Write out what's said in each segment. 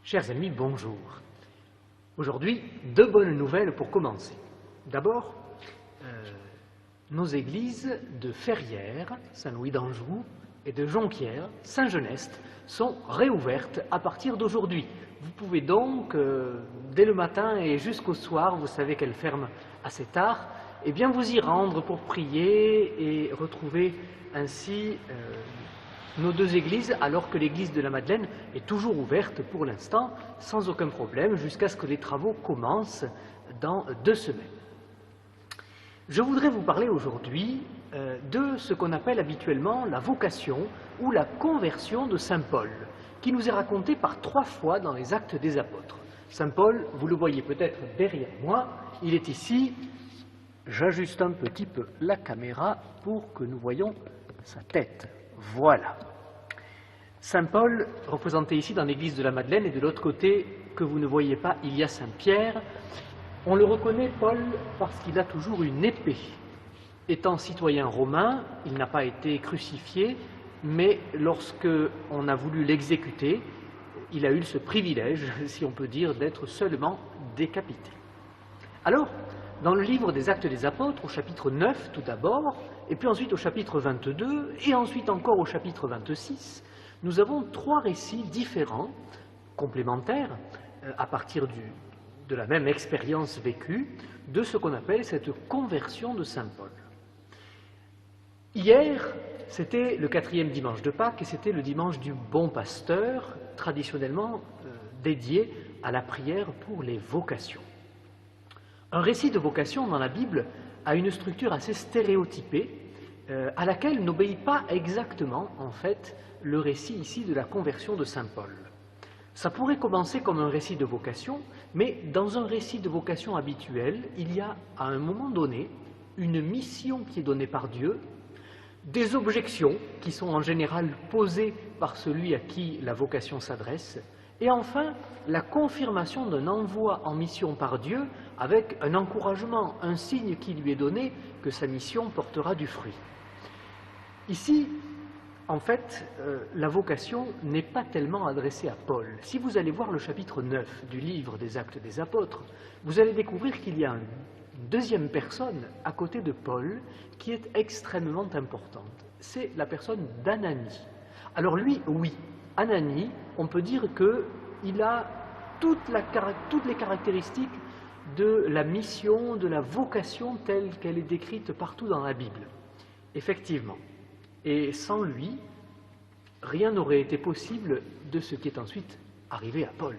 Chers amis, bonjour. Aujourd'hui, deux bonnes nouvelles pour commencer. D'abord, nos églises de Ferrières, Saint-Louis d'Anjou, et de Jonquière, Saint-Genest, sont réouvertes à partir d'aujourd'hui. Vous pouvez donc, dès le matin et jusqu'au soir, vous savez qu'elles ferment assez tard, eh bien vous y rendre pour prier et retrouver ainsi nos deux églises, alors que l'église de la Madeleine est toujours ouverte pour l'instant, sans aucun problème, jusqu'à ce que les travaux commencent dans 2 semaines. Je voudrais vous parler aujourd'hui de ce qu'on appelle habituellement la vocation ou la conversion de saint Paul, qui nous est racontée par 3 fois dans les Actes des Apôtres. Saint Paul, vous le voyez peut-être derrière moi, il est ici. J'ajuste un petit peu la caméra pour que nous voyions sa tête. Voilà. Saint Paul, représenté ici dans l'église de la Madeleine, et de l'autre côté, que vous ne voyez pas, il y a Saint Pierre. On le reconnaît, Paul, parce qu'il a toujours une épée. Étant citoyen romain, il n'a pas été crucifié, mais lorsque on a voulu l'exécuter, il a eu ce privilège, si on peut dire, d'être seulement décapité. Alors, dans le livre des Actes des Apôtres, au chapitre 9 tout d'abord, et puis ensuite au chapitre 22, et ensuite encore au chapitre 26, nous avons 3 récits différents, complémentaires, à partir de la même expérience vécue, de ce qu'on appelle cette conversion de saint Paul. Hier, c'était le 4e dimanche de Pâques, et c'était le dimanche du Bon Pasteur, traditionnellement dédié à la prière pour les vocations. Un récit de vocation dans la Bible a une structure assez stéréotypée, à laquelle n'obéit pas exactement, en fait, le récit ici de la conversion de saint Paul. Ça pourrait commencer comme un récit de vocation, mais dans un récit de vocation habituel, il y a à un moment donné une mission qui est donnée par Dieu, des objections qui sont en général posées par celui à qui la vocation s'adresse, et enfin la confirmation d'un envoi en mission par Dieu avec un encouragement, un signe qui lui est donné que sa mission portera du fruit. Ici, en fait, la vocation n'est pas tellement adressée à Paul. Si vous allez voir le chapitre 9 du livre des Actes des Apôtres, vous allez découvrir qu'il y a une deuxième personne à côté de Paul qui est extrêmement importante. C'est la personne d'Ananie. Alors lui, oui, Ananie, on peut dire qu'il a toutes les caractéristiques de la mission, de la vocation telle qu'elle est décrite partout dans la Bible. Effectivement. Et sans lui, rien n'aurait été possible de ce qui est ensuite arrivé à Paul.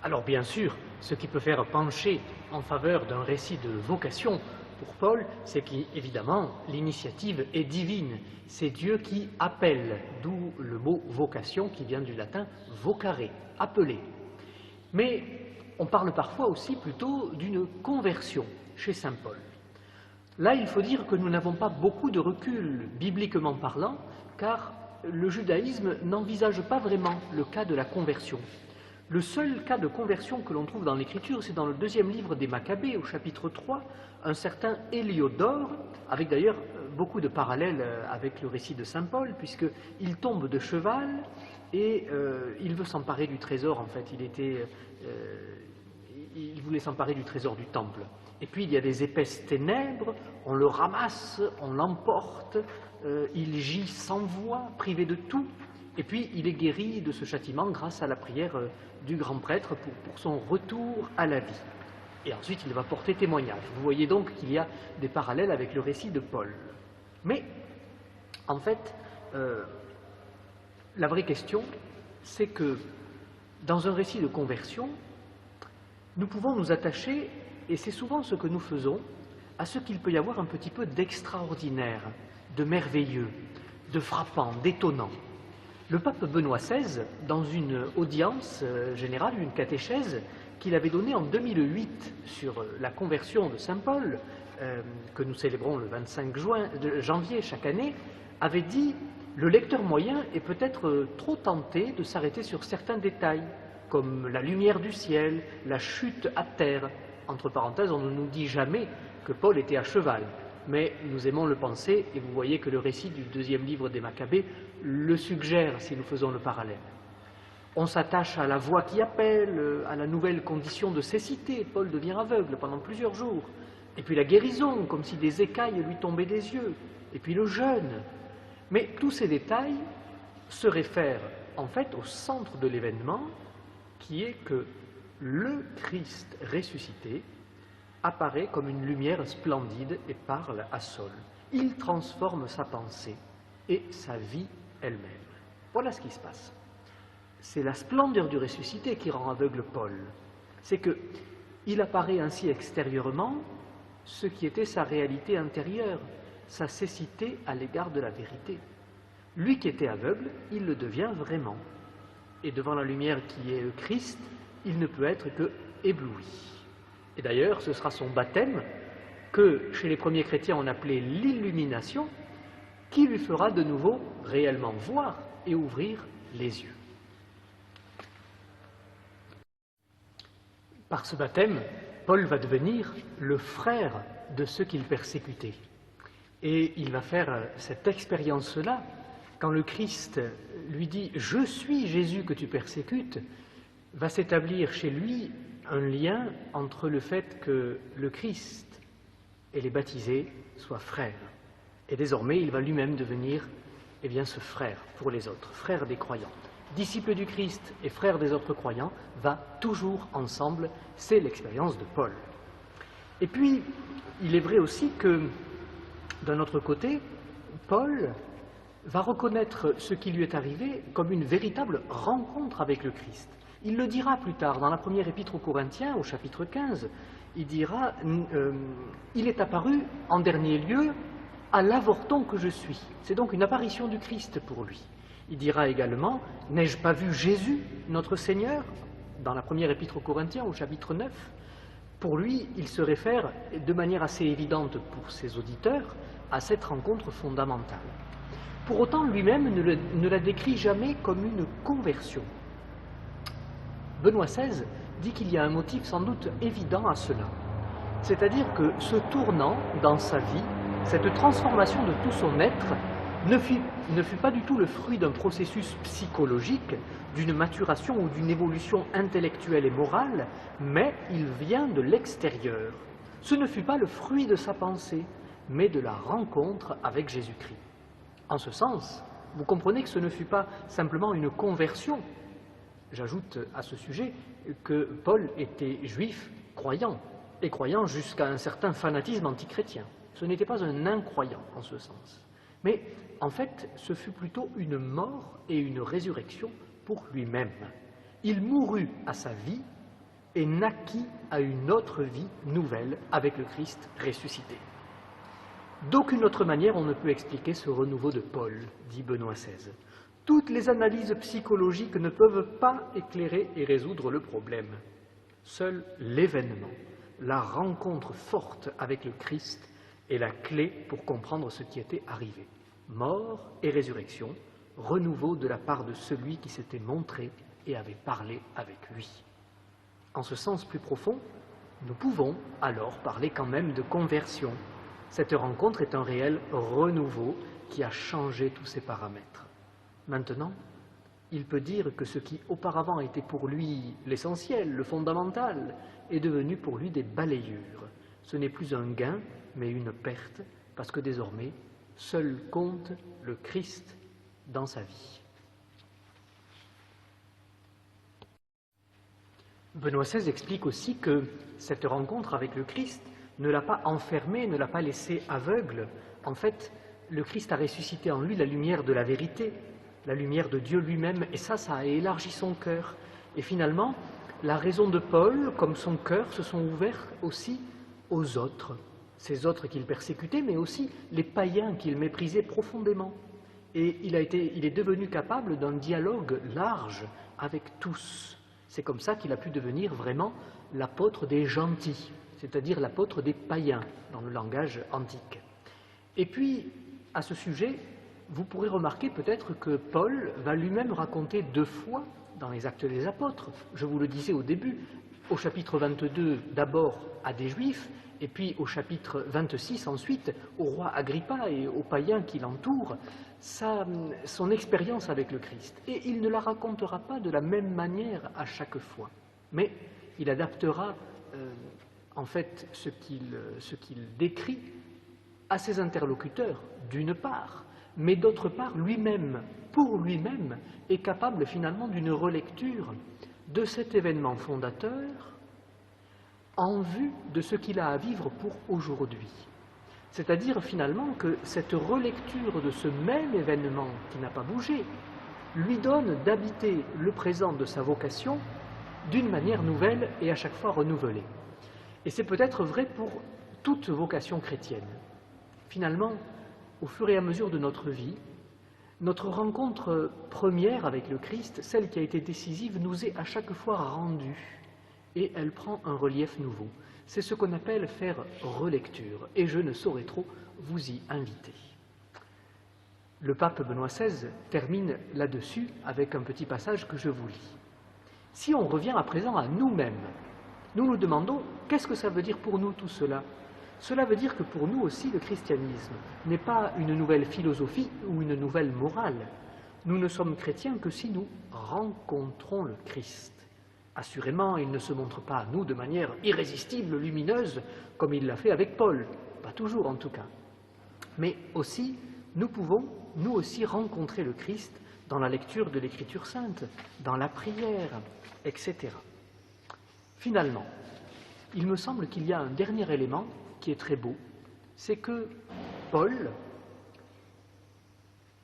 Alors bien sûr, ce qui peut faire pencher en faveur d'un récit de vocation pour Paul, c'est qu'évidemment, l'initiative est divine. C'est Dieu qui appelle, d'où le mot vocation qui vient du latin vocare, appeler. Mais on parle parfois aussi plutôt d'une conversion chez saint Paul. Là, il faut dire que nous n'avons pas beaucoup de recul, bibliquement parlant, car le judaïsme n'envisage pas vraiment le cas de la conversion. Le seul cas de conversion que l'on trouve dans l'Écriture, c'est dans le 2e livre des Maccabées, au chapitre 3, un certain Héliodore, avec d'ailleurs beaucoup de parallèles avec le récit de saint Paul, puisqu'il tombe de cheval et il veut s'emparer du trésor, en fait, il voulait s'emparer du trésor du temple. Et puis il y a des épaisses ténèbres, on le ramasse, on l'emporte, il gît sans voix, privé de tout, et puis il est guéri de ce châtiment grâce à la prière du grand prêtre pour son retour à la vie. Et ensuite il va porter témoignage. Vous voyez donc qu'il y a des parallèles avec le récit de Paul. Mais, en fait, la vraie question, c'est que dans un récit de conversion, nous pouvons nous attacher, et c'est souvent ce que nous faisons, à ce qu'il peut y avoir un petit peu d'extraordinaire, de merveilleux, de frappant, d'étonnant. Le pape Benoît XVI, dans une audience générale, une catéchèse qu'il avait donnée en 2008 sur la conversion de saint Paul, que nous célébrons le 25 janvier chaque année, avait dit « Le lecteur moyen est peut-être trop tenté de s'arrêter sur certains détails, comme la lumière du ciel, la chute à terre. » Entre parenthèses, on ne nous dit jamais que Paul était à cheval. mais nous aimons le penser, et vous voyez que le récit du deuxième livre des Maccabées le suggère si nous faisons le parallèle. On s'attache à la voix qui appelle, à la nouvelle condition de cécité. Paul devient aveugle pendant plusieurs jours. Et puis la guérison, comme si des écailles lui tombaient des yeux. Et puis le jeûne. Mais tous ces détails se réfèrent en fait au centre de l'événement, qui est que le Christ ressuscité apparaît comme une lumière splendide et parle à Saul. Il transforme sa pensée et sa vie elle-même. Voilà ce qui se passe. C'est la splendeur du ressuscité qui rend aveugle Paul. C'est qu'il apparaît ainsi extérieurement ce qui était sa réalité intérieure, sa cécité à l'égard de la vérité. Lui qui était aveugle, il le devient vraiment. Et devant la lumière qui est le Christ, il ne peut être que ébloui. Et d'ailleurs, ce sera son baptême, que chez les premiers chrétiens on appelait l'illumination, qui lui fera de nouveau réellement voir et ouvrir les yeux. Par ce baptême, Paul va devenir le frère de ceux qu'il persécutait. Et il va faire cette expérience-là, quand le Christ lui dit « Je suis Jésus que tu persécutes », va s'établir chez lui un lien entre le fait que le Christ et les baptisés soient frères. Et désormais, il va lui-même devenir ce frère pour les autres, frère des croyants. Disciple du Christ et frère des autres croyants, va toujours ensemble, c'est l'expérience de Paul. Et puis, il est vrai aussi que, d'un autre côté, Paul va reconnaître ce qui lui est arrivé comme une véritable rencontre avec le Christ. Il le dira plus tard, dans la première épître aux Corinthiens, au chapitre 15, il dira « Il est apparu en dernier lieu à l'avorton que je suis ». C'est donc une apparition du Christ pour lui. Il dira également « N'ai-je pas vu Jésus, notre Seigneur ?» dans la première épître aux Corinthiens, au chapitre 9. Pour lui, il se réfère de manière assez évidente pour ses auditeurs à cette rencontre fondamentale. Pour autant, lui-même ne la décrit jamais comme une conversion. Benoît XVI dit qu'il y a un motif sans doute évident à cela. C'est-à-dire que ce tournant dans sa vie, cette transformation de tout son être, ne fut pas du tout le fruit d'un processus psychologique, d'une maturation ou d'une évolution intellectuelle et morale, mais il vient de l'extérieur. Ce ne fut pas le fruit de sa pensée, mais de la rencontre avec Jésus-Christ. En ce sens, vous comprenez que ce ne fut pas simplement une conversion. J'ajoute à ce sujet que Paul était juif croyant, et croyant jusqu'à un certain fanatisme antichrétien. Ce n'était pas un incroyant en ce sens. Mais en fait, ce fut plutôt une mort et une résurrection pour lui-même. Il mourut à sa vie et naquit à une autre vie nouvelle avec le Christ ressuscité. D'aucune autre manière on ne peut expliquer ce renouveau de Paul, dit Benoît XVI. Toutes les analyses psychologiques ne peuvent pas éclairer et résoudre le problème. Seul l'événement, la rencontre forte avec le Christ est la clé pour comprendre ce qui était arrivé. Mort et résurrection, renouveau de la part de celui qui s'était montré et avait parlé avec lui. En ce sens plus profond, nous pouvons alors parler quand même de conversion. Cette rencontre est un réel renouveau qui a changé tous ses paramètres. Maintenant, il peut dire que ce qui auparavant était pour lui l'essentiel, le fondamental, est devenu pour lui des balayures. Ce n'est plus un gain, mais une perte, parce que désormais, seul compte le Christ dans sa vie. Benoît XVI explique aussi que cette rencontre avec le Christ ne l'a pas enfermé, ne l'a pas laissé aveugle. En fait, le Christ a ressuscité en lui la lumière de la vérité, la lumière de Dieu lui-même, et ça a élargi son cœur. Et finalement, la raison de Paul, comme son cœur, se sont ouverts aussi aux autres, ces autres qu'il persécutait, mais aussi les païens qu'il méprisait profondément. Et il est devenu capable d'un dialogue large avec tous. C'est comme ça qu'il a pu devenir vraiment l'apôtre des gentils, c'est-à-dire l'apôtre des païens, dans le langage antique. Et puis, à ce sujet, vous pourrez remarquer peut-être que Paul va lui-même raconter 2 fois dans les Actes des Apôtres, je vous le disais au début, au chapitre 22 d'abord à des Juifs, et puis au chapitre 26 ensuite au roi Agrippa et aux païens qui l'entourent, son expérience avec le Christ. Et il ne la racontera pas de la même manière à chaque fois, mais il adaptera en fait ce qu'il décrit à ses interlocuteurs, d'une part, mais d'autre part, lui-même, pour lui-même, est capable finalement d'une relecture de cet événement fondateur en vue de ce qu'il a à vivre pour aujourd'hui. C'est-à-dire finalement que cette relecture de ce même événement qui n'a pas bougé lui donne d'habiter le présent de sa vocation d'une manière nouvelle et à chaque fois renouvelée. Et c'est peut-être vrai pour toute vocation chrétienne. Finalement, au fur et à mesure de notre vie, notre rencontre première avec le Christ, celle qui a été décisive, nous est à chaque fois rendue et elle prend un relief nouveau. C'est ce qu'on appelle faire relecture et je ne saurais trop vous y inviter. Le pape Benoît XVI termine là-dessus avec un petit passage que je vous lis. Si on revient à présent à nous-mêmes, nous nous demandons qu'est-ce que ça veut dire pour nous tout cela ? Cela veut dire que pour nous aussi le christianisme n'est pas une nouvelle philosophie ou une nouvelle morale. Nous ne sommes chrétiens que si nous rencontrons le Christ. Assurément, il ne se montre pas à nous de manière irrésistible, lumineuse, comme il l'a fait avec Paul, pas toujours en tout cas. Mais aussi, nous pouvons, nous aussi, rencontrer le Christ dans la lecture de l'Écriture sainte, dans la prière, etc. Finalement, il me semble qu'il y a un dernier élément qui est très beau, c'est que Paul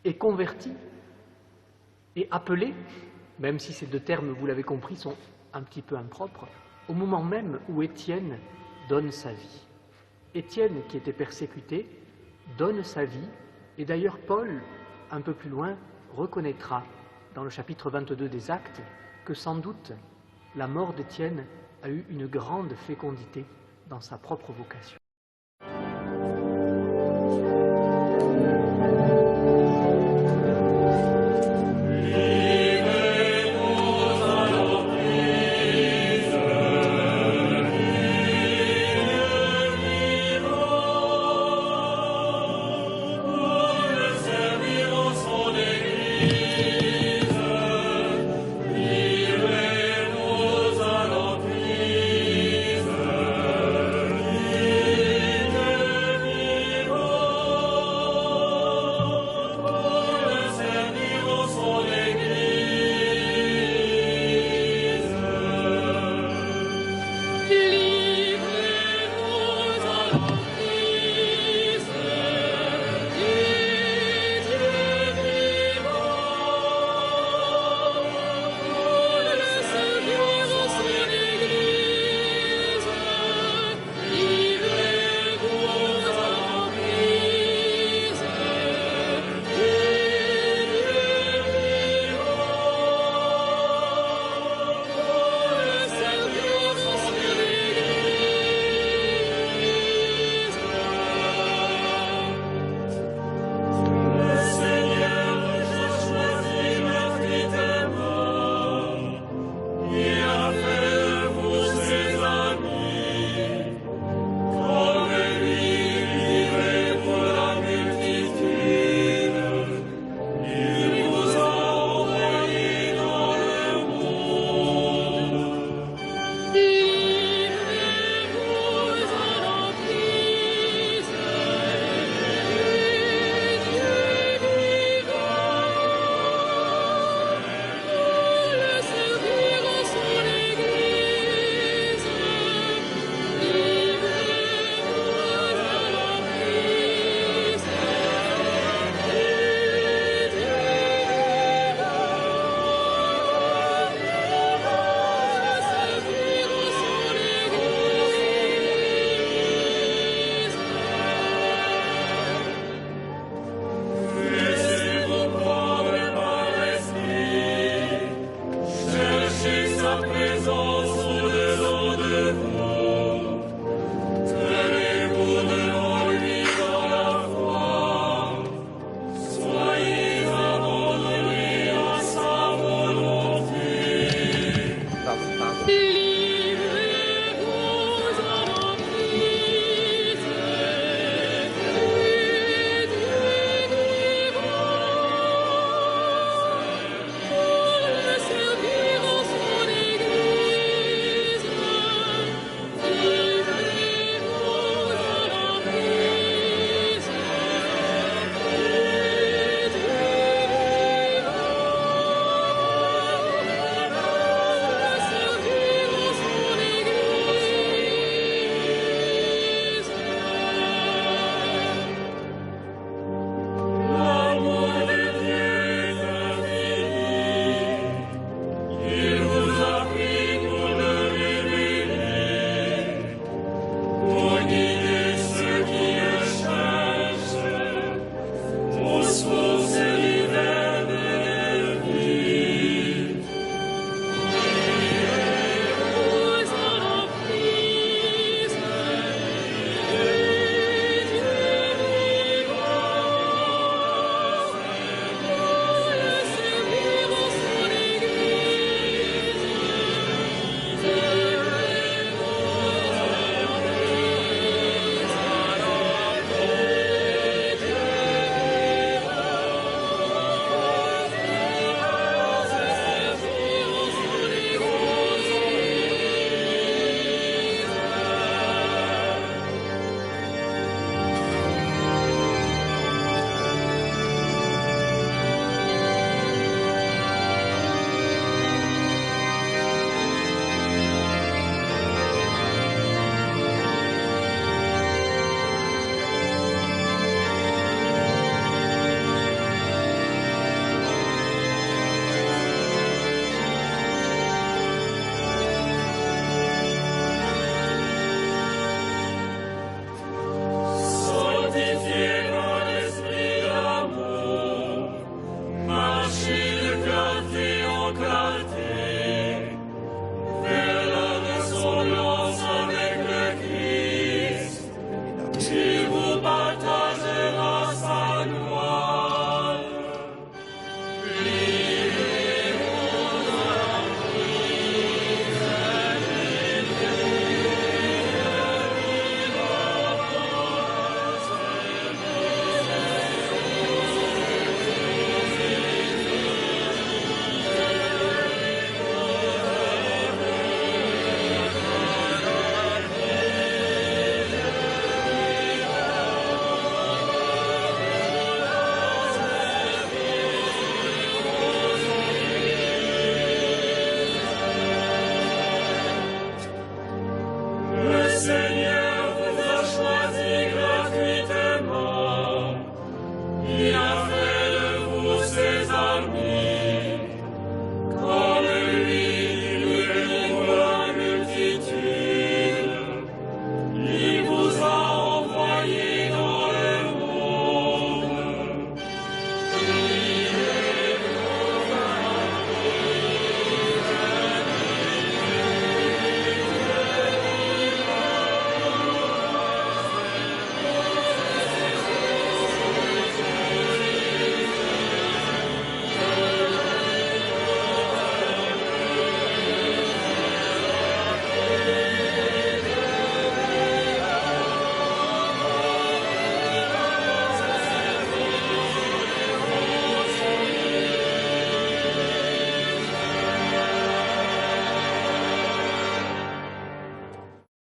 est converti et appelé, même si ces deux termes, vous l'avez compris, sont un petit peu impropres, au moment même où Étienne donne sa vie. Étienne, qui était persécuté, donne sa vie, et d'ailleurs Paul, un peu plus loin, reconnaîtra dans le chapitre 22 des Actes que sans doute la mort d'Étienne a eu une grande fécondité dans sa propre vocation.